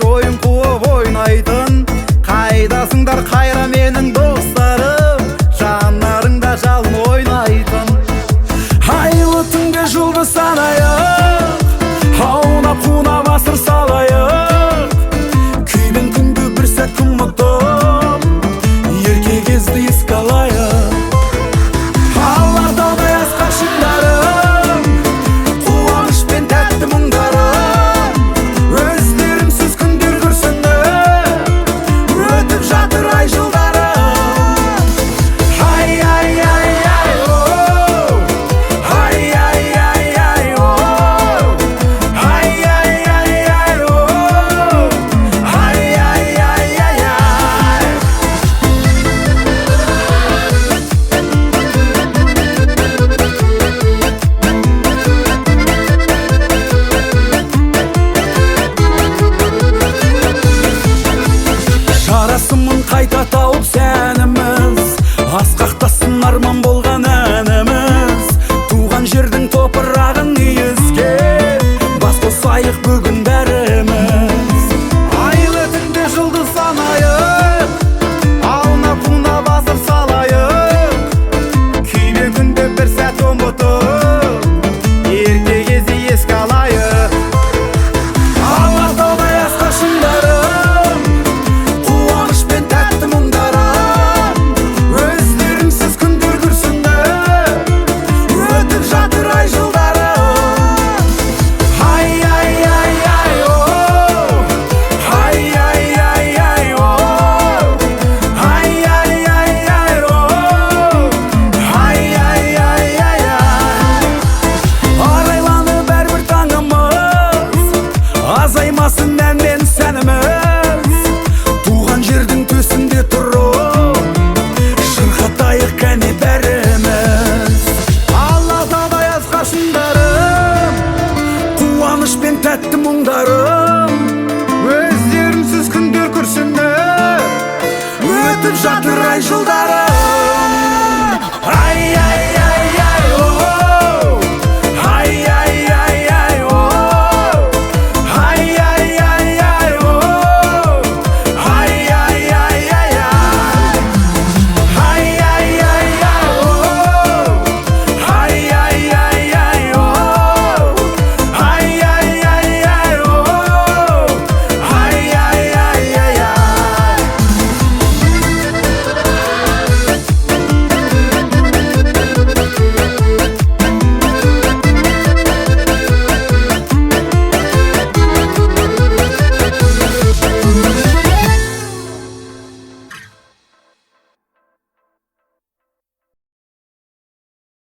Oyun қуып ойнайтын қайдасыңдар қайра менің достарым, жанарыңда жалын ойнайтын. Айлы түнде жұлдыз санайық, аунап-қунап асыр салайық, күймен күнді бір сәт ұмытып, ерке кезді еске алайық. Алларда аясқа шыңдарым, қуаныш пен тәтті мұңдарым, жарасымын қайта тауып сәніміз, асқақтасын арман болған әніміз, туған жердің топырағын иіскеп, бас қосайық бүгін бәріміз. Айлы түнде жұлдыз санайық, аунап-қунап асыр салайық, күймен күнде бір сәт ұмытып, ерке кезді еске алайық. Алларда аясқа шыңдарым, азаймасын ән мен сәніміз, туған жердің төсінде тұрып, шырқатайық кәне бәріміз. Аллада аязға шыңдарым, қуаныш пен тәтті мұңдарым, өздерінсіз күндер күрсінді, өтіп жатыр ай жылдар.